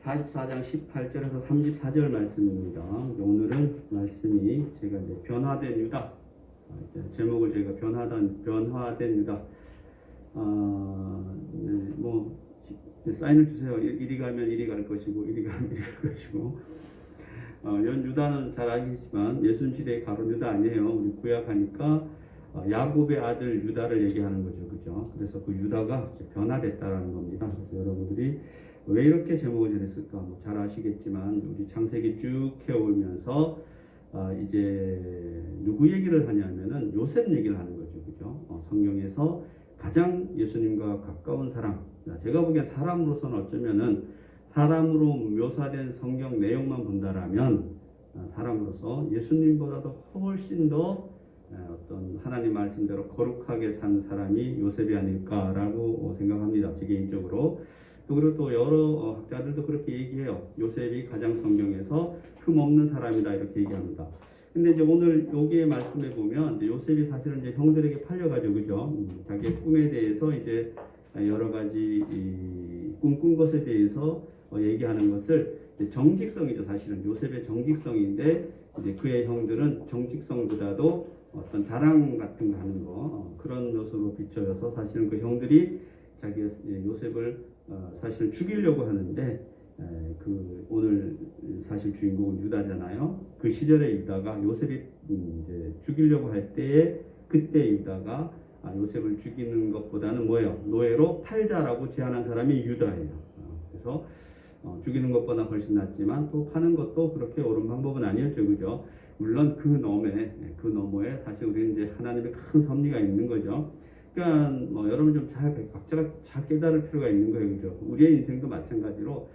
44장 18절에서 34절 말씀입니다. 오늘은 말씀이 제가 이제 변화된 유다, 제목을 제가 변화된 유다. 뭐 사인을 주세요. 이리 가면 이리 갈 것이고 이리 가면 이리 갈 것이고. 연 유다는 잘 아시겠지만 예수님 시대의 가론 유다 아니에요. 우리 구약하니까 야곱의 아들 유다를 얘기하는 거죠, 그죠? 그래서 그 유다가 변화됐다라는 겁니다. 그래서 여러분들이 왜 이렇게 제목을 정했을까? 잘 아시겠지만 우리 창세기 쭉 해오면서 이제 누구 얘기를 하냐면은 요셉 얘기를 하는 거죠, 그죠? 성경에서 가장 예수님과 가까운 사람. 제가 보기엔 사람으로서는 어쩌면은 사람으로 묘사된 성경 내용만 본다라면 사람으로서 예수님보다도 훨씬 더 어떤 하나님 말씀대로 거룩하게 산 사람이 요셉이 아닐까라고 생각합니다. 제 개인적으로. 그리고 또 여러 학자들도 그렇게 얘기해요. 요셉이 가장 성경에서 흠없는 사람이다 이렇게 얘기합니다. 근데 이제 오늘 여기에 말씀해 보면 이제 요셉이 사실은 이제 형들에게 팔려가지고 그죠? 자기의 꿈에 대해서 이제 여러 가지 꿈꾼 것에 대해서 얘기하는 것을 정직성이죠. 사실은 요셉의 정직성인데 이제 그의 형들은 정직성보다도 어떤 자랑 같은 거 하는 거 그런 요소로 비춰져서 사실은 그 형들이 자기 요셉을 사실 죽이려고 하는데 그 오늘 사실 주인공은 유다잖아요. 그 시절의 유다가 요셉이 이제 죽이려고 할 때에 그때 유다가 요셉을 죽이는 것보다는 뭐예요? 노예로 팔자라고 제안한 사람이 유다예요. 그래서 죽이는 것보다 훨씬 낫지만 또 파는 것도 그렇게 옳은 방법은 아니었죠, 그죠? 물론 그 너머에 사실 우리는 이제 하나님의 큰 섭리가 있는 거죠. 그러니까 뭐 여러분 좀 각자가 잘 깨달을 필요가 있는 거예요, 그죠? 우리의 인생도 마찬가지로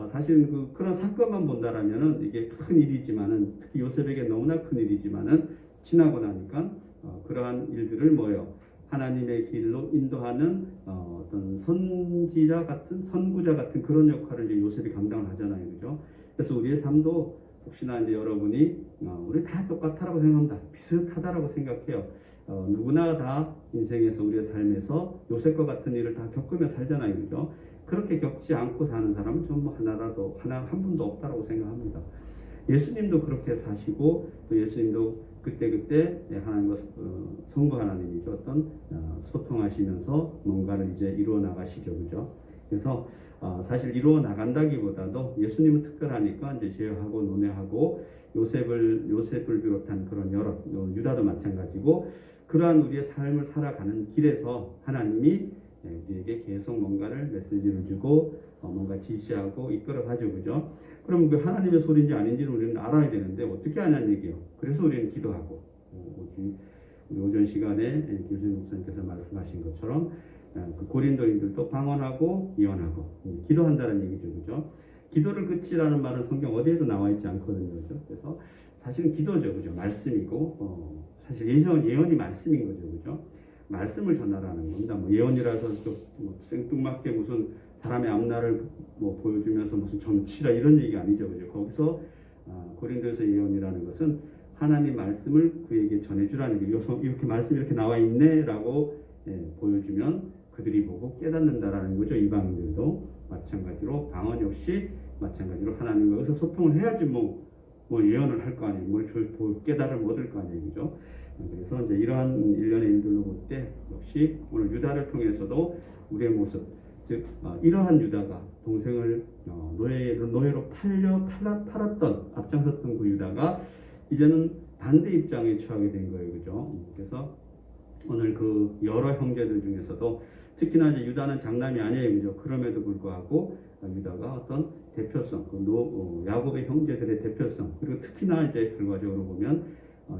사실 그런 사건만 본다라면은 이게 큰 일이지만은 특히 요셉에게 너무나 큰 일이지만은 지나고 나니까 그러한 일들을 뭐예요? 하나님의 길로 인도하는 어떤 선지자 같은 선구자 같은 그런 역할을 이제 요셉이 감당을 하잖아요, 그죠? 그래서 우리의 삶도 혹시나 이제 여러분이 우리 다 똑같다라고 생각합니다. 비슷하다라고 생각해요. 누구나 다 인생에서 우리의 삶에서 요셉과 같은 일을 다 겪으며 살잖아요, 그죠? 그렇게 겪지 않고 사는 사람은 전부 한 분도 없다라고 생각합니다. 예수님도 그렇게 사시고 또 예수님도 그때 하나님과 성부 하나님이죠. 어떤 소통하시면서 뭔가를 이제 이루어 나가시죠, 그죠? 그래서 사실 이루어 나간다기보다도 예수님은 특별하니까 이제 제어하고 논외하고 요셉을 비롯한 그런 여러 유다도 마찬가지고 그러한 우리의 삶을 살아가는 길에서 하나님이 우리에게 계속 뭔가를 메시지를 주고 뭔가 지시하고 이끌어가죠, 그죠? 그럼 그 하나님의 소리인지 아닌지를 우리는 알아야 되는데 어떻게 아냐는 얘기예요. 그래서 우리는 기도하고 우리 오전 시간에 김수희 목사님께서 말씀하신 것처럼 그 고린도인들도 방언하고 예언하고 기도한다는 얘기죠, 그죠? 기도를 끝이라는 말은 성경 어디에도 나와 있지 않거든요, 그죠? 그래서 사실은 기도죠, 그죠? 말씀이고 사실 예언이 말씀인 거죠, 그죠? 말씀을 전하라는 겁니다. 뭐 예언이라서 뭐 생뚱맞게 무슨 사람의 앞날을 뭐 보여주면서 무슨 점치라 이런 얘기가 아니죠, 그죠? 거기서 고린도에서 예언이라는 것은 하나님 말씀을 그에게 전해주라는 게 이렇게 말씀이 이렇게 나와 있네라고 보여주면 그들이 보고 깨닫는다라는 거죠. 이방인들도 마찬가지로 방언 역시 마찬가지로 하나님과 여기서 소통을 해야지 뭐 예언을 할 거 아니에요. 뭘 깨달음을 얻을 거 아니에요, 그죠? 그래서 이제 이러한 일련의 일들로 볼 때 역시 오늘 유다를 통해서도 우리의 모습, 즉 이러한 유다가 동생을 노예로 팔았던 앞장섰던 그 유다가 이제는 반대 입장에 처하게 된 거예요, 그죠? 그래서 오늘 그 여러 형제들 중에서도 특히나 이제 유다는 장남이 아니에요, 그죠? 그럼에도 불구하고 유다가 어떤 대표성, 야곱의 형제들의 대표성, 그리고 특히나 이제 결과적으로 보면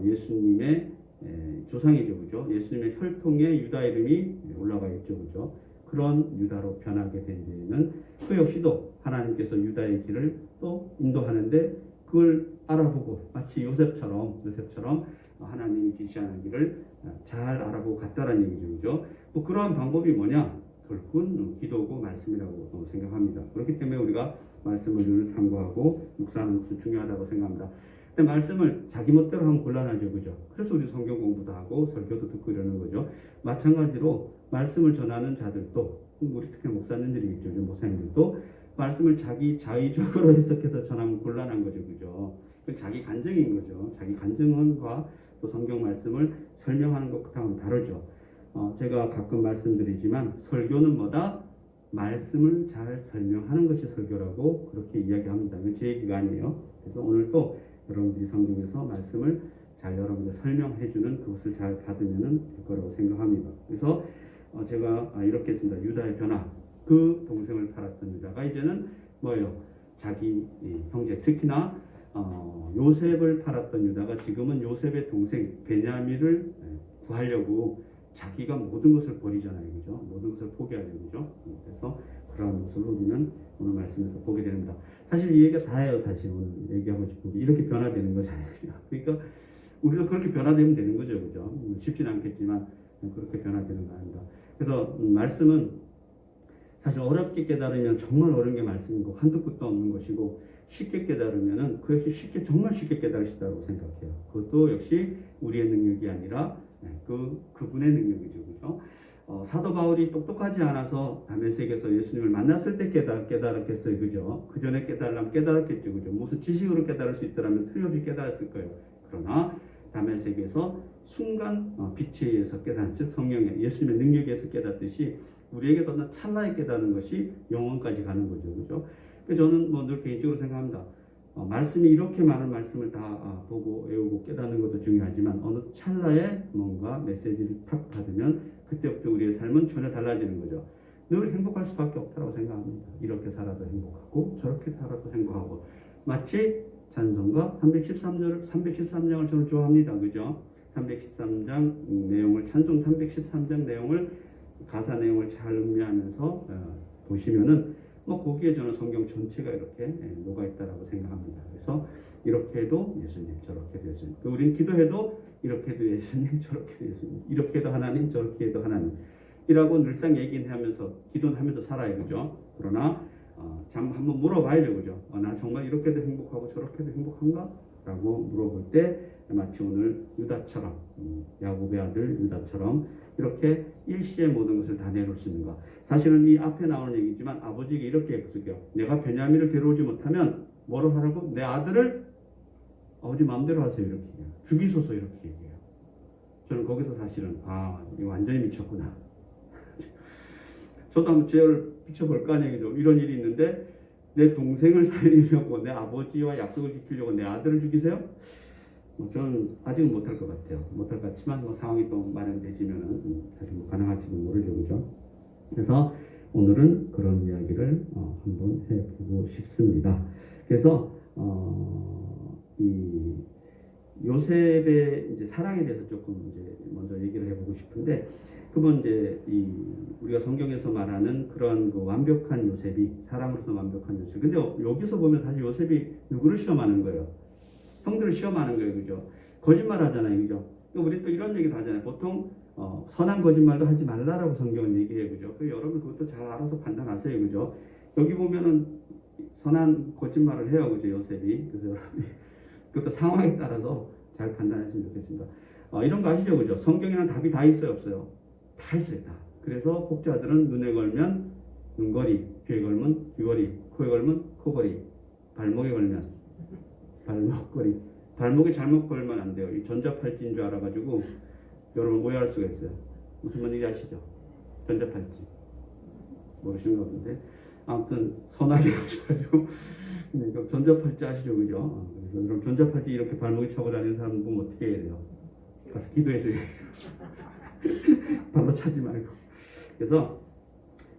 예수님의 조상이죠, 그죠? 예수님의 혈통에 유다 이름이 올라가 있죠, 그죠? 그런 유다로 변하게 된 데에는 그 역시도 하나님께서 유다의 길을 또 인도하는데 그걸 알아보고 마치 요셉처럼 하나님이 지시하는 길을 잘 알아보고 갔다라는 얘기죠, 그죠? 뭐 그러한 방법이 뭐냐? 결국은 기도고 말씀이라고 생각합니다. 그렇기 때문에 우리가 말씀을 늘 상고하고 묵상하는 것이 중요하다고 생각합니다. 근데 말씀을 자기 멋대로 하면 곤란하죠, 그죠? 그래서 우리 성경 공부도 하고 설교도 듣고 이러는 거죠. 마찬가지로 말씀을 전하는 자들도 우리 특히 목사님들이겠죠, 목사님들도 말씀을 자기 자의적으로 해석해서 전하면 곤란한 거죠, 그죠? 그 자기 간증인 거죠. 자기 간증과 또 성경 말씀을 설명하는 것과는 다르죠. 제가 가끔 말씀드리지만 설교는 뭐다? 말씀을 잘 설명하는 것이 설교라고 그렇게 이야기합니다. 이건 제 얘기가 아니에요. 그래서 오늘 또 여러분들이 성경에서 말씀을 잘 여러분들 설명해주는 그것을 잘 받으면 될 거라고 생각합니다. 그래서 제가 이렇게 했습니다. 유다의 변화. 그 동생을 팔았던 유다가 이제는 뭐예요? 자기 형제, 특히나 요셉을 팔았던 유다가 지금은 요셉의 동생 베냐민을 구하려고 자기가 모든 것을 버리잖아요, 그죠? 모든 것을 포기하려고, 그죠? 그래서 그러한 모습을 우리는 오늘 말씀에서 보게 됩니다. 사실 이 얘기가 다예요, 사실 오늘 얘기하고 싶은 게 이렇게 변화되는 거잖아요. 그러니까 우리도 그렇게 변화되면 되는 거죠, 그죠? 쉽지는 않겠지만 그렇게 변화되는 거 아닙니다. 그래서 말씀은 사실 어렵게 깨달으면 정말 어려운 게 말씀이고 한두 끝도 없는 것이고 쉽게 깨달으면은 그 역시 쉽게 정말 쉽게 깨달을 수 있다고 생각해요. 그것도 역시 우리의 능력이 아니라 그분의 능력이죠, 그죠? 사도 바울이 똑똑하지 않아서 다메섹에서 예수님을 만났을 때 깨달았겠어요, 그죠? 그 전에 깨달으면 깨달았겠죠, 그죠? 무슨 지식으로 깨달을 수 있더라면 틀림없이 깨달았을 거예요. 그러나 다메섹에서 순간 빛에 의해서 깨닫는, 즉 성령의 예수님의 능력에 의해서 깨닫듯이 우리에게도 찰나에 깨닫는 것이 영원까지 가는 거죠, 그죠? 저는 늘 개인적으로 생각합니다. 말씀이 이렇게 많은 말씀을 다 보고 외우고 깨닫는 것도 중요하지만 어느 찰나에 뭔가 메시지를 탁 받으면 그때부터 우리의 삶은 전혀 달라지는 거죠. 늘 행복할 수밖에 없다고 생각합니다. 이렇게 살아도 행복하고 저렇게 살아도 행복하고 마치 찬송가 313장을 저는 좋아합니다. 그죠? 313장 내용을 찬송 313장 내용을 가사 내용을 잘 음미하면서 보시면은 거기에 저는 성경 전체가 이렇게 녹아 있다라고 생각합니다. 그래서 이렇게 해도 예수님, 저렇게 해도 예수님. 우리는 기도해도 이렇게 해도 예수님, 저렇게 해도 예수님. 이렇게 해도 하나님, 저렇게 해도 하나님. 이라고 늘상 얘기하면서 기도는 하면서 살아요, 그죠? 그러나 참 한번 물어봐야죠, 그죠? 나 정말 이렇게도 행복하고 저렇게도 행복한가? 라고 물어볼 때 마치 오늘 유다처럼 야곱의 아들 유다처럼 이렇게 일시에 모든 것을 다 내놓을 수 있는가? 사실은 이 앞에 나오는 얘기지만 아버지가 이렇게 해석해요. 내가 베냐민을 데려오지 못하면 뭐로 하라고? 내 아들을 아버지 마음대로 하세요, 이렇게 얘기해요. 죽이소서 이렇게 얘기해요. 저는 거기서 사실은 이거 완전히 미쳤구나. 저도 한번 죄를 비춰볼 거 아니에요. 이런 일이 있는데 내 동생을 살리려고 내 아버지와 약속을 지키려고 내 아들을 죽이세요? 저는 아직은 못할 것 같아요. 못할 것 같지만 상황이 또 마련되지면은 사실 가능할지도 모르죠, 그죠? 그래서 오늘은 그런 이야기를 한번 해보고 싶습니다. 그래서 이 요셉의 이제 사랑에 대해서 조금 이제 먼저 얘기를 해보고 싶은데, 그건 이제 우리가 성경에서 말하는 그런 그 완벽한 요셉이 사랑으로서 완벽한 요셉. 근데 여기서 보면 사실 요셉이 누구를 시험하는 거예요? 형들을 시험하는 거예요, 그죠? 거짓말 하잖아요, 그죠? 우리 또 이런 얘기도 하잖아요. 보통 선한 거짓말도 하지 말라라고 성경은 얘기해요, 그죠? 여러분 그것도 잘 알아서 판단하세요, 그죠? 여기 보면은 선한 거짓말을 해요, 그죠? 요셉이. 그래서 여러분이 그것도 상황에 따라서 잘 판단했으면 좋겠습니다. 이런 거 아시죠, 그죠? 성경에는 답이 다 있어요, 없어요? 다 있어요, 다. 그래서 혹자들은 눈에 걸면 눈거리, 귀에 걸면 귀거리, 코에 걸면 코거리, 발목에 걸면 발목걸이. 발목에 잘못 걸면 안 돼요. 이 전자팔찌인 줄 알아가지고 여러분 오해할 수가 있어요. 무슨 말인지 아시죠? 전자팔찌. 모르시는 것 같은데. 아무튼 선하게 가셔가지고 전자팔찌 아시죠, 그죠? 그래서 여러분 전자팔찌 이렇게 발목에 차고 다니는 사람 보면 어떻게 해야 돼요? 가서 기도해줘야 돼요. 발로 차지 말고. 그래서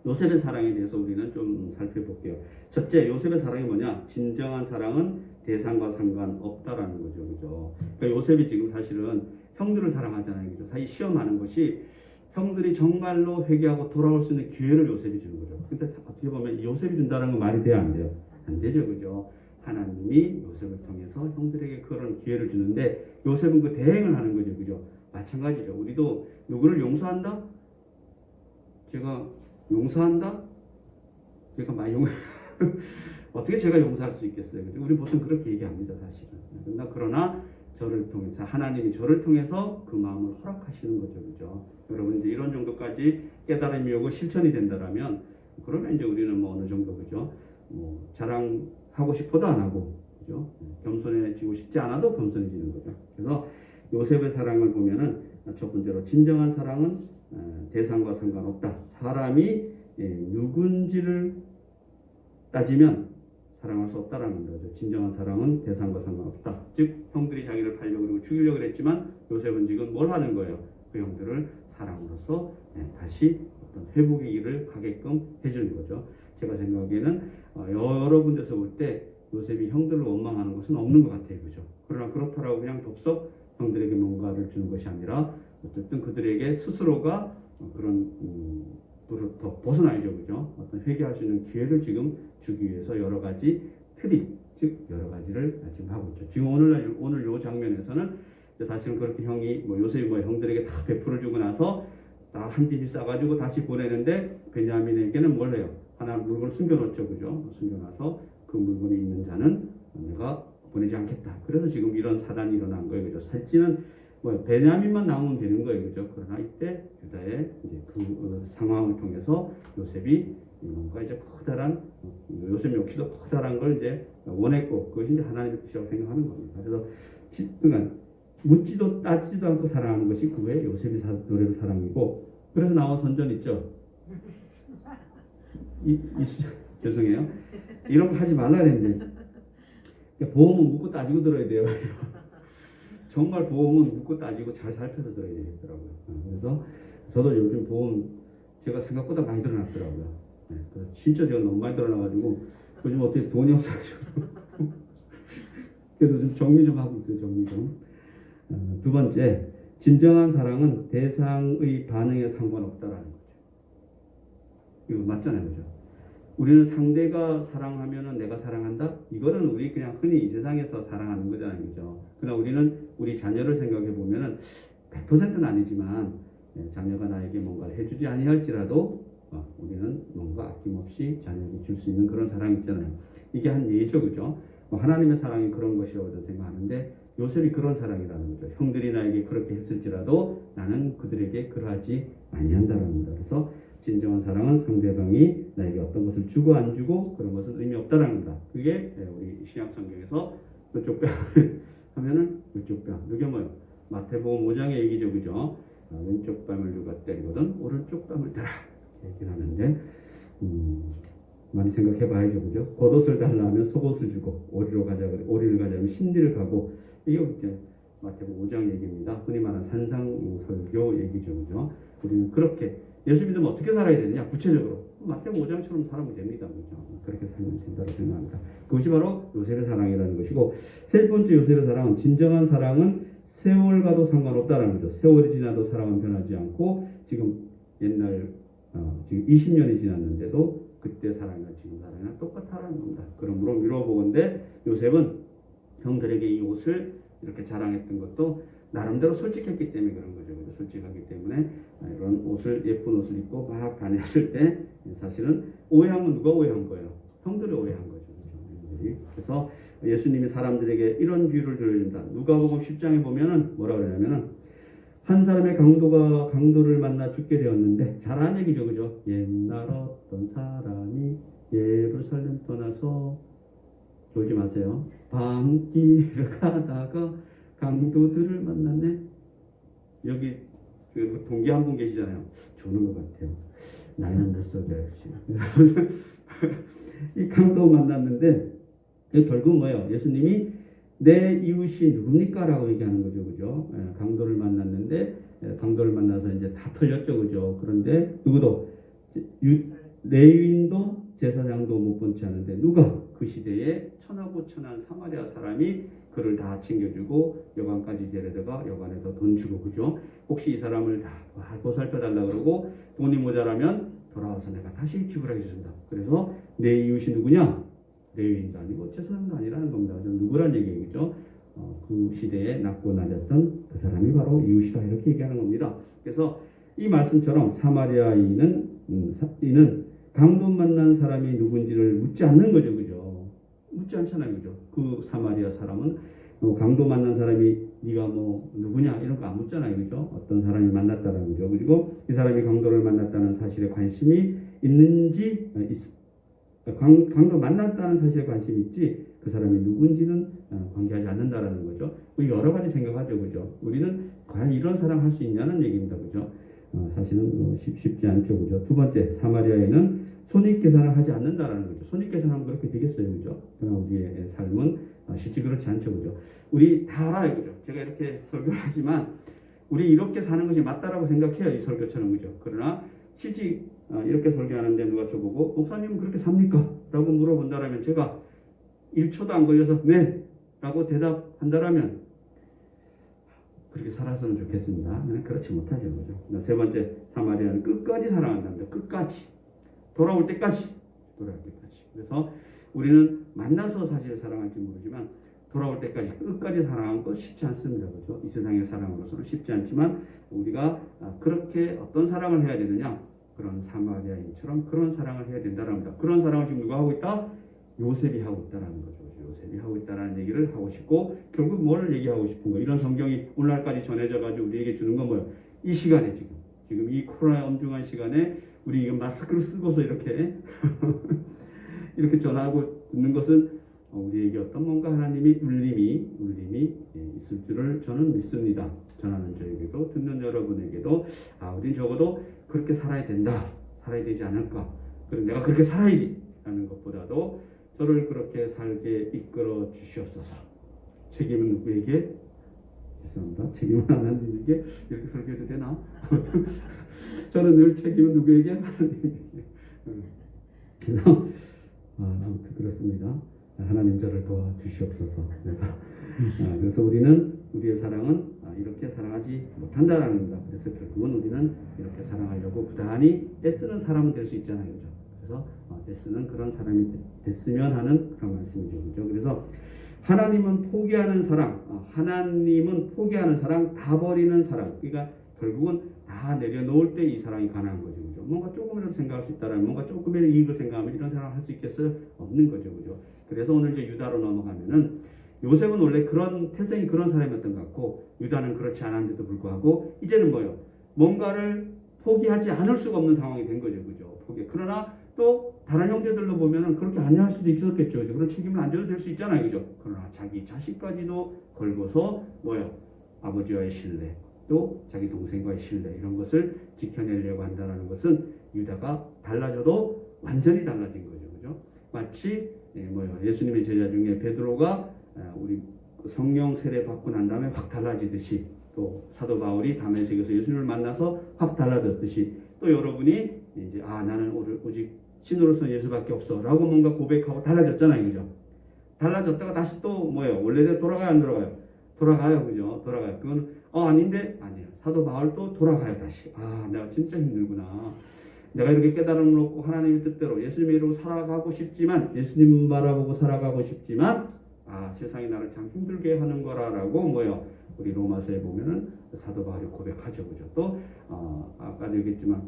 요셉의 사랑에 대해서 우리는 좀 살펴볼게요. 첫째, 요셉의 사랑이 뭐냐? 진정한 사랑은 대상과 상관없다라는 거죠, 그죠? 그러니까 요셉이 지금 사실은 형들을 사랑하잖아요, 그죠? 사실 시험하는 것이 형들이 정말로 회개하고 돌아올 수 있는 기회를 요셉이 주는 거죠. 근데 어떻게 보면 요셉이 준다는 건 말이 돼요, 안 돼요? 안 되죠, 그죠? 하나님이 요셉을 통해서 형들에게 그런 기회를 주는데 요셉은 그 대행을 하는 거죠, 그죠? 마찬가지죠. 우리도 누구를 용서한다? 제가 용서한다? 제가 많이 어떻게 제가 용서할 수 있겠어요? 우리 보통 그렇게 얘기합니다, 사실은. 그러나 저를 통해서 하나님이 저를 통해서 그 마음을 허락하시는 거죠, 그죠? 여러분 이제 이런 정도까지 깨달음이 오고 실천이 된다라면 그러면 이제 우리는 뭐 어느 정도 그죠? 자랑하고 싶어도 안 하고, 그죠? 겸손해지고 싶지 않아도 겸손해지는 거죠. 그래서 요셉의 사랑을 보면은 첫 번째로 진정한 사랑은 대상과 상관없다. 사람이 누군지를 따지면 사랑할 수 없다라는 거죠. 진정한 사랑은 대상과 상관없다. 즉 형들이 자기를 팔려고 그러고 죽이려고 그랬지만 요셉은 지금 뭘 하는 거예요? 그 형들을 사랑으로서 다시 어떤 회복의 길을 가게끔 해주는 거죠. 제가 생각하기에는 여러 군데서 볼 때 요셉이 형들을 원망하는 것은 없는 것 같아요. 그죠? 그러나 그렇다라고 그냥 덥석 형들에게 뭔가를 주는 것이 아니라 어쨌든 그들에게 스스로가 그런 더 벗어나야죠. 그죠? 어떤 회개할 수 있는 기회를 지금 주기 위해서 여러 가지 트릭, 즉 여러 가지를 지금 하고 있죠. 지금 오늘 요 장면에서는 사실은 그렇게 형이 요셉이 형들에게 다 베풀어주고 나서 다 한 집이 싸가지고 다시 보내는데 베냐민에게는 뭘 해요? 하나 물건을 숨겨놓죠. 그죠? 숨겨놔서 그 물건이 있는 자는 내가 보내지 않겠다. 그래서 지금 이런 사단이 일어난 거예요. 그죠? 살찌는 베냐민만 나오면 되는 거예요. 그죠? 그러나 이때 유다의 이제 그 상황을 통해서 요셉이 뭔가 이제 커다란 요셉 역시도 커다란 걸 이제 원했고 그것이 이제 하나님의 뜻이라고 생각하는 겁니다. 그래서 그러니까 묻지도 따지지도 않고 사랑하는 것이 그의 요셉이 노래를 사랑이고 그래서 나온 선전 있죠. 죄송해요. 이런 거 하지 말라 그랬는데 보험은 묻고 따지고 들어야 돼요. 정말 보험은 묻고 따지고 잘 살펴서 들어야 되겠더라고요. 그래서 저도 요즘 보험 제가 생각보다 많이 들어놨더라고요. 진짜 제가 너무 많이 들어놔가지고 요즘 어떻게 돈이 없어가지고 그래도 좀 정리 좀 하고 있어요. 정리 좀. 두 번째, 진정한 사랑은 대상의 반응에 상관없다라는 거죠. 이거 맞잖아요. 그죠? 우리는 상대가 사랑하면은 내가 사랑한다? 이거는 우리 그냥 흔히 이 세상에서 사랑하는 거잖아요. 그죠? 그러나 우리는 우리 자녀를 생각해 보면은 100%는 아니지만 자녀가 나에게 뭔가를 해주지 아니할지라도 우리는 뭔가 아낌없이 자녀에게 줄 수 있는 그런 사랑이 있잖아요. 이게 한 예죠. 그죠? 하나님의 사랑이 그런 것이라고 저는 생각하는데 요셉이 그런 사랑이라는 거죠. 형들이 나에게 그렇게 했을지라도 나는 그들에게 그러하지 아니한다는 겁니다. 그래서 진정한 사랑은 상대방이 나에게 어떤 것을 주고 안 주고 그런 것은 의미 없다라는 겁니다. 그게 우리 신약 성경에서 이쪽 뺨을 하면은 이쪽 뺨. 이게 뭐예요? 마태복음 5장의 얘기죠. 그죠? 왼쪽 뺨을 누가 때리거든 오른쪽 뺨을 때라. 얘기를 하는데 많이 생각해 봐야죠. 그죠? 겉옷을 달라면 속옷을 주고 오리로 가자 그래. 오리를 가자면 심리를 가고 이게 이제 마태복음 5장 얘기입니다. 흔히 말하는 산상설교 얘기죠. 그죠? 우리는 그렇게 예수 믿으면 어떻게 살아야 되느냐? 구체적으로 마태복음 5장처럼 살아면 됩니다. 그죠? 그렇게 살면 된다고 생각합니다. 그것이 바로 요셉의 사랑이라는 것이고 세 번째 요셉의 사랑은 진정한 사랑은 세월과도 상관없다라는 거죠. 세월이 지나도 사랑은 변하지 않고 지금 옛날 지금 20년이 지났는데도 그때 사랑이나 지금 사랑이나 똑같다라는 겁니다. 그러므로 미뤄보건대 요셉은 형들에게 이 옷을 이렇게 자랑했던 것도 나름대로 솔직했기 때문에 그런 거죠. 그죠? 솔직하기 때문에 이런 옷을 예쁜 옷을 입고 막 다녔을 때 사실은 오해하면 누가 오해한 거예요? 형들이 오해한 거죠. 그죠? 그래서 예수님이 사람들에게 이런 비유를 들려준다. 누가복음 10장에 보면은 뭐라 그러냐면은 한 사람의 강도를 만나 죽게 되었는데 잘 아는 얘기죠. 그죠? 옛날 어떤 사람이 예루살렘 떠나서 졸지 마세요. 밤길을 가다가 강도들을 만났네. 여기 그 동기 한 분 계시잖아요. 조는 것 같아요. 나이는 못 써줘야지. 이 강도 만났는데 결국 뭐예요? 예수님이 내 이웃이 누굽니까? 라고 얘기하는 거죠. 그죠? 강도를 만났는데 강도를 만나서 이제 다 털렸죠. 그죠? 그런데 누구도 레위인도 제사장도 못 본 채 하는데 누가 그 시대에 천하고 천한 사마리아 사람이 그를 다 챙겨주고 여관까지 데려다가 여관에서 돈 주고 그죠? 혹시 이 사람을 다 보살펴달라 그러고 돈이 모자라면 돌아와서 내가 다시 지불하겠습니다. 그래서 내 이웃이 누구냐? 레위인도 아니고 제사장도 아니라는 겁니다. 누구란 얘기죠? 그 시대에 낮고 낮았던 그 사람이 바로 이웃이다 이렇게 얘기하는 겁니다. 그래서 이 말씀처럼 사마리아인은 강도 만난 사람이 누군지를 묻지 않는 거죠. 그죠? 묻지 않잖아요. 그죠? 그 사마리아 사람은 강도 만난 사람이 네가 뭐 누구냐 이런 거 안 묻잖아요. 그죠? 어떤 사람이 만났다는 거죠. 그리고 이 사람이 강도를 만났다는 사실에 관심이 있는지 강도 만났다는 사실에 관심이 있지 그 사람이 누군지는 관계하지 않는다라는 거죠. 여러 가지 생각하죠, 그죠? 우리는 과연 이런 사랑 할 수 있냐는 얘기입니다, 그죠? 사실은 쉽지 않죠, 그죠? 두 번째, 사마리아에는 손익계산을 하지 않는다라는 거죠. 손익계산하면 그렇게 되겠어요, 그죠? 그러나 우리의 삶은 실제 그렇지 않죠, 그죠? 우리 다 알아요, 그죠? 제가 이렇게 설교를 하지만 우리 이렇게 사는 것이 맞다라고 생각해요, 이 설교처럼, 그죠? 그러나 실제 이렇게 설교하는데 누가 저보고 목사님은 그렇게 삽니까? 라고 물어본다라면 제가 1초도 안 걸려서 네! 라고 대답한다라면 그렇게 살았으면 좋겠습니다. 그렇지 못하죠, 그죠? 세 번째, 사마리아는 끝까지 사랑한답니다. 끝까지. 돌아올 때까지. 그래서 우리는 만나서 사실 사랑할지 모르지만 돌아올 때까지 끝까지 사랑하는 것 쉽지 않습니다. 그죠? 이 세상의 사랑으로서는 쉽지 않지만 우리가 그렇게 어떤 사랑을 해야 되느냐? 그런 사마리아인처럼 그런 사랑을 해야 된다는 겁니다. 그런 사랑을 지금 누가 하고 있다? 요셉이 하고 있다는 거죠. 요셉이 하고 있다는 얘기를 하고 싶고 결국 뭘 얘기하고 싶은 거예요? 이런 성경이 오늘날까지 전해져 가지고 우리에게 주는 건 뭐예요? 이 시간에 지금 이 코로나 엄중한 시간에 우리 이거 마스크를 쓰고서 이렇게 이렇게 전하고 있는 것은 우리에게 어떤 뭔가 하나님이 울림이 있을 줄을 저는 믿습니다. 전하는 저에게도 듣는 여러분에게도 우린 적어도 그렇게 살아야 된다. 살아야 되지 않을까. 그럼 내가 그렇게 살아야지 라는 것보다도 저를 그렇게 살게 이끌어 주시옵소서. 책임은 누구에게? 죄송합니다. 책임은 하나님에게. 이렇게 설교해도 되나? 저는 늘 책임은 누구에게? 하나님에게. 그래서 아무튼 그렇습니다. 하나님 저를 도와주시옵소서. 그래서 우리는 우리의 사랑은 이렇게 사랑하지 못한다라는 겁니다. 그래서 결국은 우리는 이렇게 사랑하려고 부단히 애쓰는 사람은 될 수 있잖아요, 그죠? 그래서 애쓰는 그런 사람이 됐으면 하는 그런 말씀이죠, 그죠? 그래서 하나님은 포기하는 사랑, 하나님은 포기하는 사랑, 다 버리는 사랑. 그러니까 결국은 다 내려놓을 때 이 사랑이 가능한 거죠, 그죠? 뭔가 조금이라도 생각할 수 있다라면, 뭔가 조금의 이익을 생각하면 이런 사랑을 할 수 있겠어요? 없는 거죠, 그죠? 그래서 오늘 이제 유다로 넘어가면은 요셉은 원래 그런 태생이 그런 사람이었던 것 같고 유다는 그렇지 않았는데도 불구하고 이제는 뭐예요? 뭔가를 포기하지 않을 수가 없는 상황이 된 거죠, 그죠? 그러나 또 다른 형제들로 보면은 그렇게 아니할 수도 있었겠죠, 그죠? 그런 책임을 안 져도 될 수 있잖아요, 그죠? 그러나 자기 자식까지도 걸고서 뭐예요? 아버지와의 신뢰, 또 자기 동생과의 신뢰 이런 것을 지켜내려고 한다는 것은 유다가 달라져도 완전히 달라진 거죠, 그죠? 마치 예수님의 제자 중에 베드로가 우리 성령 세례 받고 난 다음에 확 달라지듯이 또 사도 바울이 다메섹에서 예수님을 만나서 확 달라졌듯이 또 여러분이 이제 나는 오직 신으로서 예수밖에 없어라고 뭔가 고백하고 달라졌잖아요, 그죠? 달라졌다가 다시 또 원래대로 돌아가요, 안 돌아가요? 돌아가요, 그죠? 돌아가요. 그건 아닌데 아니에요. 사도 바울도 돌아가요, 다시. 내가 진짜 힘들구나. 내가 이렇게 깨달음을 얻고 하나님의 뜻대로 예수님의 이름으로 살아가고 싶지만 예수님 바라보고 살아가고 싶지만 세상이 나를 참 힘들게 하는 거라라고 우리 로마서에 보면은 사도 바울이 고백하죠, 그죠? 또 아까도 얘기했지만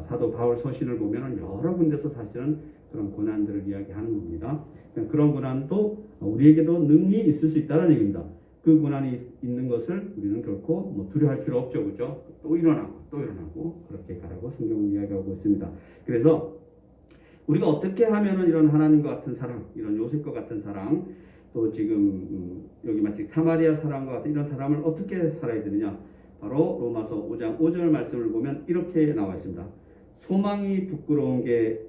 사도 바울 서신을 보면은 여러 군데서 사실은 그런 고난들을 이야기하는 겁니다. 그런 고난도 우리에게도 능히 있을 수 있다는 얘기입니다. 그 고난이 있는 것을 우리는 결코 두려워할 필요 없죠, 그죠? 또 일어나고 그렇게 가라고 성경은 이야기하고 있습니다. 그래서 우리가 어떻게 하면은 이런 하나님과 같은 사랑, 이런 요셉과 같은 사랑, 또 지금 여기 마치 사마리아 사람과 같은 이런 사람을 어떻게 살아야 되느냐? 바로 로마서 5장 5절 말씀을 보면 이렇게 나와 있습니다. 소망이 부끄럽게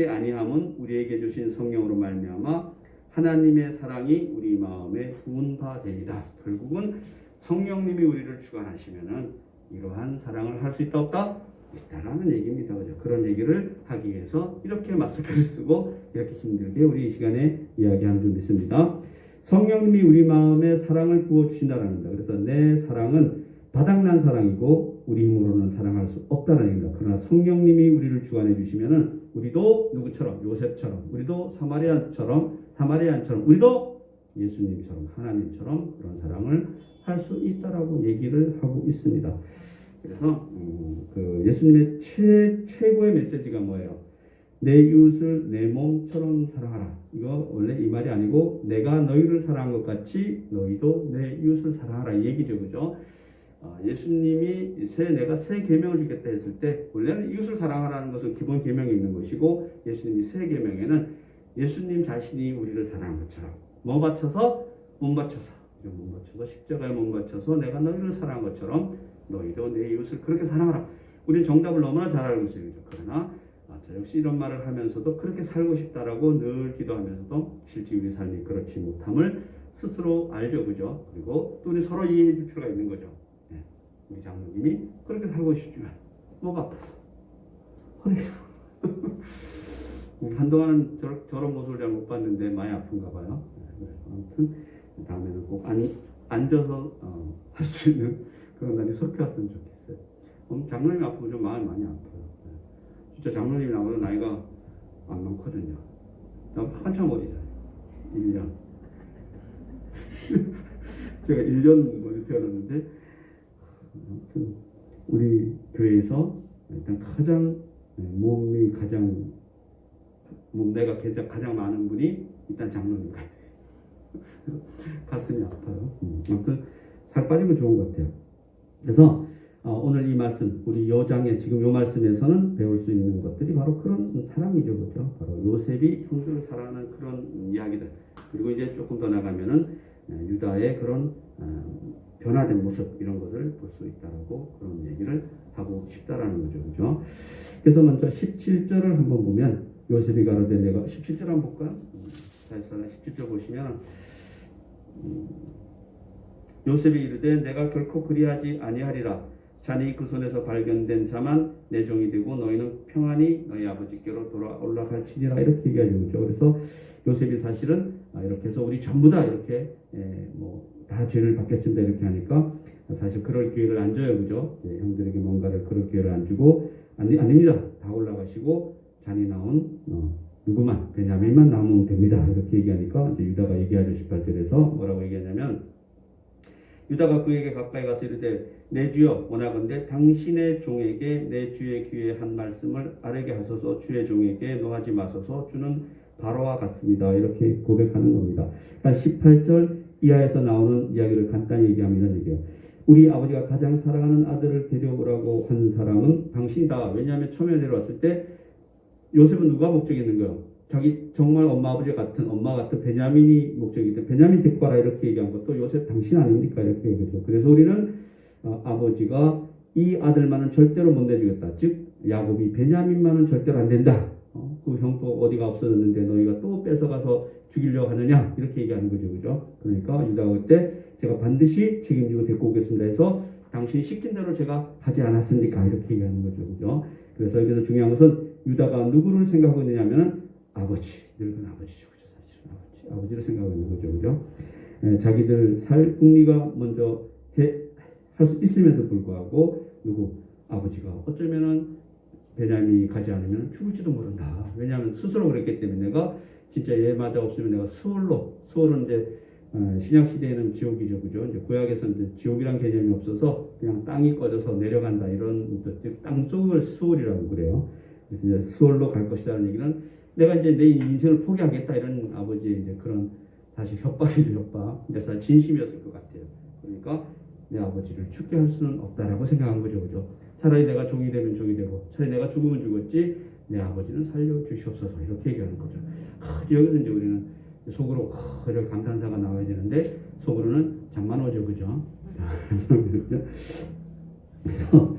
아니함은 우리에게 주신 성령으로 말미암아 하나님의 사랑이 우리 마음에 부은 바 됩니다. 결국은 성령님이 우리를 주관하시면은 이러한 사랑을 할 수 있다 없다? 있다라는 얘기입니다. 그죠? 그런 얘기를 하기 위해서 이렇게 마스크를 쓰고 이렇게 힘들게 우리 이 시간에 이야기하는 줄 믿습니다. 성령님이 우리 마음에 사랑을 부어주신다라는 겁니다. 그래서 내 사랑은 바닥난 사랑이고 우리 힘으로는 사랑할 수 없다는 얘기입니다. 그러나 성령님이 우리를 주관해 주시면은 우리도 누구처럼? 요셉처럼, 우리도 사마리아인처럼 우리도 예수님처럼 하나님처럼 그런 사랑을 할 수 있다라고 얘기를 하고 있습니다. 그래서 예수님의 최고의 메시지가 뭐예요? 내 이웃을 내 몸처럼 사랑하라. 이거 원래 이 말이 아니고 내가 너희를 사랑한 것 같이 너희도 내 이웃을 사랑하라 이 얘기죠, 그죠? 예수님이 내가 새 계명을 주겠다 했을 때 원래는 이웃을 사랑하라는 것은 기본 계명이 있는 것이고 예수님이 새 계명에는 예수님 자신이 우리를 사랑한 것처럼 뭐 바쳐서 몸 바쳐서 십자가에 몸 바쳐서 내가 너희를 사랑한 것처럼 너희도 내 이웃을 그렇게 사랑하라. 우리는 정답을 너무나 잘 알고 있어요. 그러나 저 역시 이런 말을 하면서도 그렇게 살고 싶다라고 늘 기도하면서도 실제 우리 삶이 그렇지 못함을 스스로 알죠, 그죠? 그리고 또 우리 서로 이해해 줄 필요가 있는 거죠. 네. 우리 장로님이 그렇게 살고 싶지만 뭐가 아파서 허리가 한동안은 저런 모습을 잘 못 봤는데 많이 아픈가 봐요. 네. 아무튼 다음에는 꼭 앉아서 할 수 있는 그런 날이 속해 왔으면 좋겠어요. 장로님이 아프면 좀 마음이 많이 아파요. 네. 진짜 장로님이 나보다 나이가 안 많거든요. 나 한참 어리잖아요. 1년. 제가 1년 먼저 태어났는데 아무튼 우리 교회에서 일단 내가 가장 많은 분이 일단 장로님 같아요. 가슴이 아파요. 아무튼 살 빠지면 좋은 것 같아요. 그래서 오늘 이 말씀, 우리 요장에 지금 요 말씀에서는 배울 수 있는 것들이 바로 그런 사랑이죠, 그렇죠? 바로 요셉이 형들을 사랑하는 그런 이야기들. 그리고 이제 조금 더 나가면은 유다의 그런 변화된 모습 이런 것을 볼 수 있다라고 그런 얘기를 하고 싶다라는 거죠, 그렇죠? 그래서 먼저 17절을 한번 보면 요셉이 가로되 내가 17절 한번 볼까요? 17절 보시면 요셉이 이르되 내가 결코 그리하지 아니하리라. 자네 그 손에서 발견된 자만 내 종이 되고 너희는 평안히 너희 아버지께로 돌아 올라갈지니라 이렇게 얘기하는 거죠. 그래서 요셉이 사실은 이렇게 해서 우리 전부 다 이렇게 다 죄를 받겠습니다 이렇게 하니까 사실 그럴 기회를 안 줘요, 그죠? 형들에게 뭔가를 그럴 기회를 안 주고 아닙니다. 다 올라가시고 잔이 나온 누구만 베냐민만 남으면 됩니다 이렇게 얘기하니까 이제 유다가 얘기하죠. 18절에서 뭐라고 얘기하냐면 유다가 그에게 가까이 가서 이르되 내 주여 원하건대 당신의 종에게 내 주의 귀에 한 말씀을 아뢰게 하소서. 주의 종에게 노하지 마소서. 주는 바로와 같습니다 이렇게 고백하는 겁니다. 그러니까 18절 이하에서 나오는 이야기를 간단히 얘기하면 이런 얘기예요. 우리 아버지가 가장 사랑하는 아들을 데려오라고 한 사람은 당신이다. 왜냐하면 처음에 내려왔을 때 요셉은 누가 목적이 있는 거예요? 자기 정말 엄마 같은 베냐민이 목적이기 때문에 베냐민 데리고 와라 이렇게 얘기한 것도 요셉 당신 아닙니까? 이렇게 얘기죠. 그래서 우리는 아버지가 이 아들만은 절대로 못 내주겠다. 즉 야곱이 베냐민만은 절대로 안 된다. 그 형 또 어디가 없어졌는데 너희가 또 뺏어가서 죽이려고 하느냐 이렇게 얘기하는 거죠, 그죠? 그러니까 유다가 그때 제가 반드시 책임지고 데리고 오겠습니다 해서 당신이 시킨 대로 제가 하지 않았습니까? 이렇게 얘기하는 거죠, 그죠? 그래서 여기서 중요한 것은 유다가 누구를 생각하고 있느냐면은 아버지, 늙은 아버지죠, 그죠? 사실은 아버지를 생각하고 있는 거죠, 그죠? 자기들 살 궁리가 먼저 할 수 있음에도 불구하고 누구 아버지가 어쩌면은 베냐민이 가지 않으면 죽을지도 모른다. 왜냐하면 스스로 그랬기 때문에 내가 진짜 얘마저 없으면 내가 수월은 이제 신약 시대에는 지옥이죠, 그죠? 이제 구약에서는 이제 지옥이란 개념이 없어서 그냥 땅이 꺼져서 내려간다 이런 즉 땅속을 수월이라고 그래요. 그래서 이제 수월로 갈 것이라는 얘기는 내가 이제 내 인생을 포기하겠다 이런 아버지의 이제 그런 사실 협박이죠, 협박. 이제 사실 진심이었을 것 같아요. 그러니까 내 아버지를 죽게 할 수는 없다라고 생각한 거죠, 그죠? 차라리 내가 종이 되면 종이 되고 차라리 내가 죽으면 죽었지 내 아버지는 살려주시옵소서 이렇게 얘기하는 거죠. 여기서 이제 우리는 속으로 이렇게 감탄사가 나와야 되는데 속으로는 잠만 오죠, 그죠? 그래서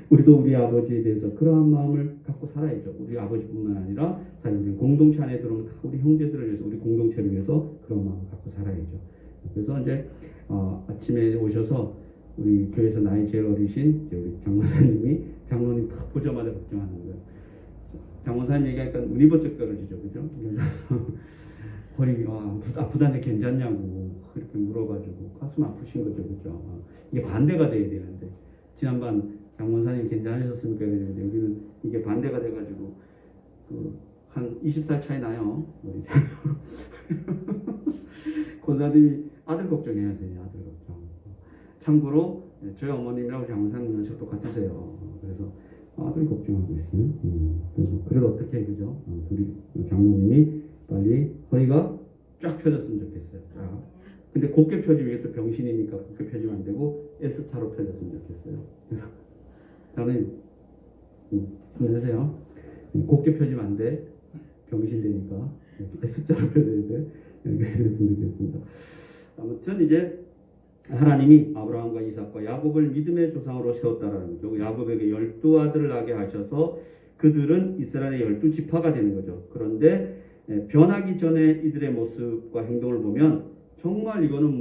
우리도 우리 아버지에 대해서 그러한 마음을 갖고 살아야죠. 우리 아버지뿐만 아니라 사실 우리 공동체 안에 들어오면 다 우리 형제들을 위해서 우리 공동체를 위해서 그런 마음을 갖고 살아야죠. 그래서 이제 아침에 오셔서 우리 교회에서 나이 제일 어리신 우리 장로님 딱 보자마자 걱정하는 거예요. 장모사님 얘기하니까 눈이 번쩍 떨어지죠, 그죠? 허리 아프다는데 괜찮냐고 이렇게 물어가지고 가슴 아프신 거죠, 그죠? 이게 반대가 돼야 되는데 지난번 장모사님 괜찮으셨습니까? 이랬는데 여기는 이게 반대가 돼가지고 한 20살 차이 나요. 권사님이 아들 걱정해야 돼요, 아들 걱정. 참고로 저희 어머님이랑 장모사님은 똑같으세요. 그래서 아들 걱정하고 있어요. 그래도 어떻게 그죠? 둘이 장모님이 빨리 허리가 쫙 펴졌으면 좋겠어요. 쫙. 근데 곱게 펴지면 이게 또 병신이니까 곱게 펴지면 안 되고 S자로 펴졌으면 좋겠어요. 그래서 저는 힘내세요. 곱게 펴지면 안 돼. 병신 되니까 S자로 펴져야 돼. 이렇게 됐으면 좋겠습니다. 아무튼 이제 하나님이 아브라함과 이삭과 야곱을 믿음의 조상으로 세웠다라는 거죠. 야곱에게 12아들을 낳게 하셔서 그들은 이스라엘의 12지파가 되는 거죠. 그런데 변하기 전에 이들의 모습과 행동을 보면 정말 이거는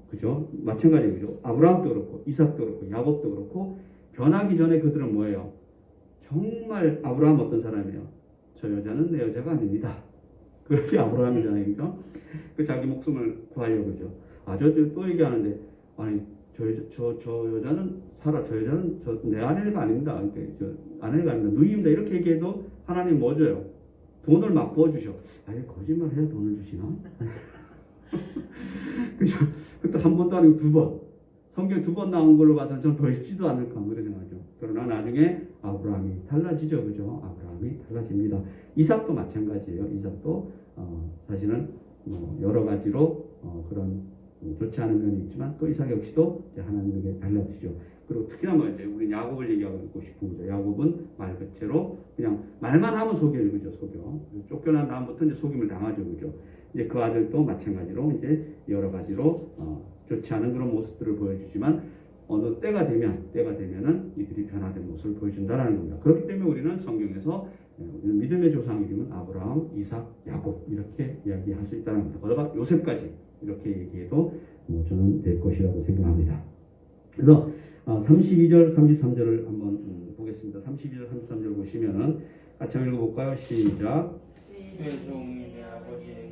그죠? 마찬가지죠. 그죠? 아브라함도 그렇고 이삭도 그렇고 야곱도 그렇고 변하기 전에 그들은 뭐예요? 정말 아브라함 어떤 사람이에요? 저 여자는 내 여자가 아닙니다. 그렇게 아브라함이잖아요. 그죠? 그 자기 목숨을 구하려고 그러죠. 또 얘기하는데, 아니, 저 여자는 저 여자는 내 아내가 아닙니다. 아내가 아닙니다. 누이입니다. 이렇게 얘기해도 하나님 뭐 줘요? 돈을 막 부어주셔. 아니, 거짓말 해야 돈을 주시나? 그죠? 그때 한 번도 아니고 두 번. 성경 2번 나온 걸로 봐서는 전 더 있지도 않을까, 그런 생각이죠. 그러나 나중에 아브라함이 달라지죠. 그죠? 아브라함이 달라집니다. 이삭도 마찬가지예요. 이삭도, 사실은 여러 가지로 그런 좋지 않은 면이 있지만 또 이삭 역시도 하나님에게 달라지죠. 그리고 특히나 이제 우리 야곱을 얘기하고 싶은 거죠. 야곱은 말 그대로 그냥 말만 하면 속여요. 그죠? 속여. 쫓겨난 다음부터 이제 속임을 당하죠. 그죠? 이제 그 아들도 마찬가지로 이제 여러 가지로 좋지 않은 그런 모습들을 보여주지만 어느 때가 되면은 이들이 변화된 모습을 보여준다라는 겁니다. 그렇기 때문에 우리는 성경에서 우리는 믿음의 조상 이름은 아브라함, 이삭, 야곱 이렇게 이야기할 수 있다는 겁니다. 거기다가 요셉까지 이렇게 얘기해도 저는 될 것이라고 생각합니다. 그래서 32절, 33절을 한번 보겠습니다. 32절, 33절 보시면은 같이 한번 읽어볼까요? 시작. 종이 내 아버지에게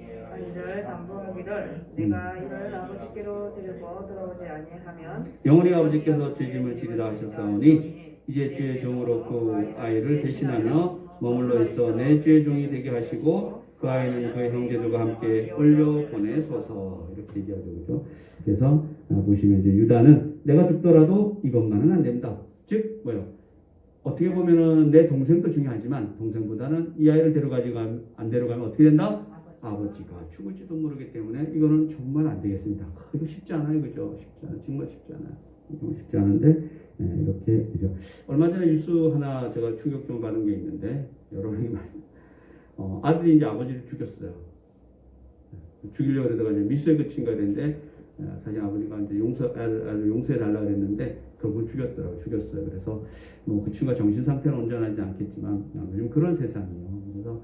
이를 당부하기를 내가 이를 아버지께로 데리고 들어오지 아니하면 영원히 아버지께서 죄짐을 지리라 하셨사오니 이제 주의 종으로 그 아이를 대신하며 머물러 있어 내 주의 종이 되게 하시고 그 아이는 그의 형제들과 함께 올려 보내소서. 이렇게 얘기하죠. 그죠? 그래서 보시면 이제 유다는 내가 죽더라도 이것만은 안 됩니다. 즉 뭐요? 어떻게 보면은 내 동생도 중요하지만 동생보다는 이 아이를 안 데려가면 어떻게 된다? 아버지가 죽을지도 모르기 때문에 이거는 정말 안 되겠습니다. 이거 쉽지 않아요. 그죠? 쉽지 않아요. 정말 쉽지 않아요. 쉽지 않은데 이렇게 되죠. 얼마 전에 뉴스 하나 제가 충격 좀 받은 게 있는데 여러분이 아들이 이제 아버지를 죽였어요. 죽이려고 그러다가 이제 미수에 그친 거야 되는데 사실 아버지가 이제 아들 용서해 달라고 그랬는데 결국 죽였어요. 그래서 그 친구가 정신 상태는 온전하지 않겠지만 요즘 그런 세상이에요. 그래서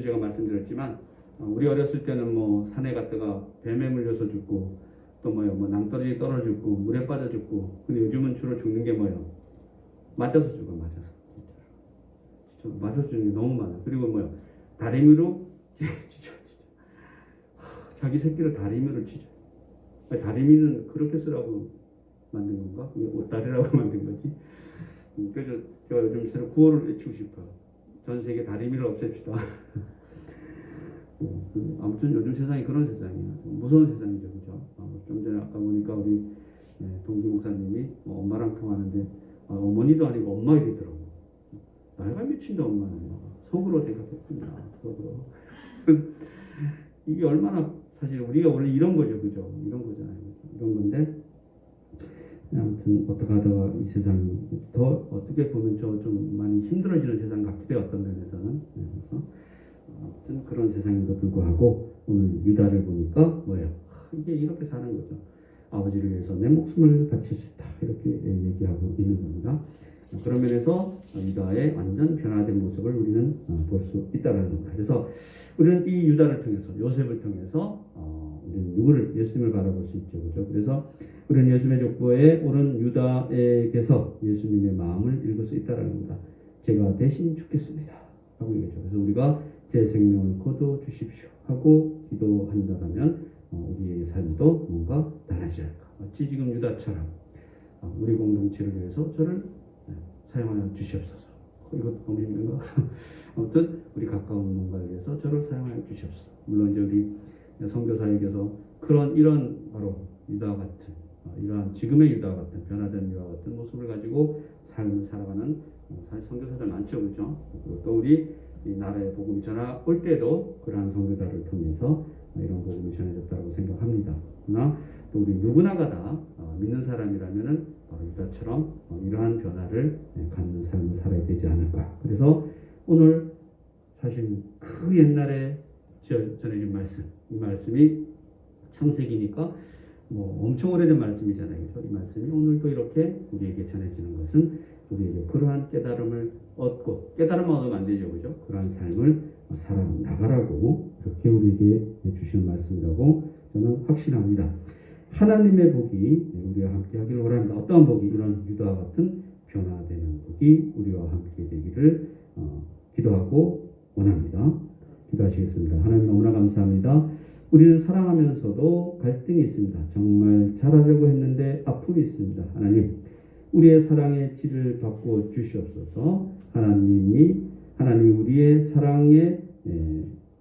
제가 말씀드렸지만 우리 어렸을 때는 산에 갔다가 뱀에 물려서 죽고 또 낭떠러지 떨어 죽고 물에 빠져 죽고 근데 요즘은 주로 죽는 게 맞아서 죽어. 진짜 맞아서 죽는 게 너무 많아. 그리고 다리미로 진짜 자기 새끼를 다리미로 치죠. 다리미는 그렇게 쓰라고 만든 건가? 옷다리라고 만든 거지. 그래서 제가 요즘 새로 구호를 외치고 싶어요. 전 세계 다리미를 없앱시다. 아무튼 요즘 세상이 그런 세상이에요. 무서운 세상이죠. 그죠? 좀 전에 아까 보니까 우리 동기 목사님이 엄마랑 통화하는데 어머니도 아니고 엄마 이러더라고. 나이가 몇인데 엄마는 속으로 생각했습니다. 속으로. 이게 얼마나 사실 우리가 원래 이런 거죠. 그죠? 이런 거잖아요. 이런 건데 아무튼 어떻게 하다가 이 세상이 더 어떻게 보면 좀 많이 힘들어지는 세상 같기도 해요. 어떤 면에서는. 그래서 아무튼 그런 세상에도 불구하고 오늘 유다를 보니까 이게 이렇게 사는 거죠. 아버지를 위해서 내 목숨을 바칠 수 있다. 이렇게 얘기하고 있는 겁니다. 그런 면에서 유다의 완전 변화된 모습을 우리는 볼 수 있다는 겁니다. 그래서 우리는 이 유다를 통해서 요셉을 통해서 우리는 예수님을 바라볼 수 있죠. 그렇죠? 그래서 우리는 예수님의 족보에 오른 유다에게서 예수님의 마음을 읽을 수 있다는 겁니다. 제가 대신 죽겠습니다. 하고 얘기하죠. 그래서 우리가 제 생명을 거둬 주십시오 하고 기도한다면 우리의 삶도 뭔가 달라지지 않을까. 마치 지금 유다처럼 우리 공동체를 위해서 저를 사용하여 주시옵소서. 이것도 너무 힘든가? 아무튼 우리 가까운 뭔가를 위해서 저를 사용하여 주시옵소서. 물론 이제 우리 선교사에게서 이런 바로 유다 같은 이러한 지금의 유다 같은 변화된 유다 같은 모습을 가지고 삶을 살아가는 사실 선교사들 많죠. 그렇죠? 그리고 또 우리 이 나라의 복음 전화 올 때도 그러한 선교사를 통해서 이런 복음이 전해졌다고 생각합니다. 그러나 또 우리 누구나가 다 믿는 사람이라면은 바로 유다처럼 이러한 변화를 갖는 삶을 살아야 되지 않을까. 그래서 오늘 사실 그 옛날에 전해진 말씀, 이 말씀이 창세기니까 뭐 엄청 오래된 말씀이잖아요. 그렇죠? 이 말씀이 오늘도 이렇게 우리에게 전해지는 것은 우리에게 그러한 깨달음을 얻고, 깨달음만 얻으면 안 되죠. 그죠? 그러한 삶을 살아나가라고 이렇게 우리에게 주시는 말씀이라고 저는 확신합니다. 하나님의 복이 우리와 함께 하기를 원합니다. 어떠한 복이? 이런 유다와 같은 변화되는 복이 우리와 함께 되기를 기도하고 원합니다. 기도하시겠습니다. 하나님 너무나 감사합니다. 우리는 사랑하면서도 갈등이 있습니다. 정말 잘하려고 했는데 아픔이 있습니다. 하나님, 우리의 사랑의 질을 바꾸어 주시옵소서. 하나님 우리의 사랑의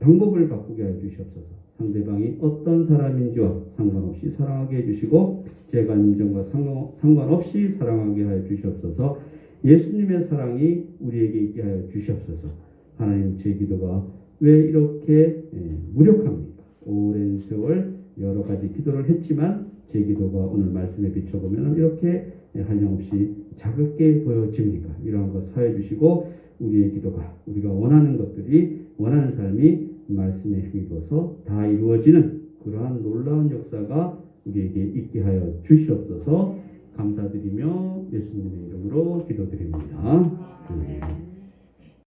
방법을 바꾸게 하여 주시옵소서. 상대방이 어떤 사람인지와 상관없이 사랑하게 해주시고 제 감정과 상관없이 사랑하게 하여 주시옵소서. 예수님의 사랑이 우리에게 있게 하여 주시옵소서. 하나님, 제 기도가 왜 이렇게 무력합니까? 오랜 세월 여러 가지 기도를 했지만 제 기도가 오늘 말씀에 비춰보면 이렇게 한량없이 작게 보여집니까? 이러한 것 사해 주시고 우리의 기도가, 우리가 원하는 것들이, 원하는 삶이 말씀에 힘입어서 다 이루어지는 그러한 놀라운 역사가 우리에게 있게 하여 주시옵소서. 감사드리며 예수님의 이름으로 기도드립니다. 아멘.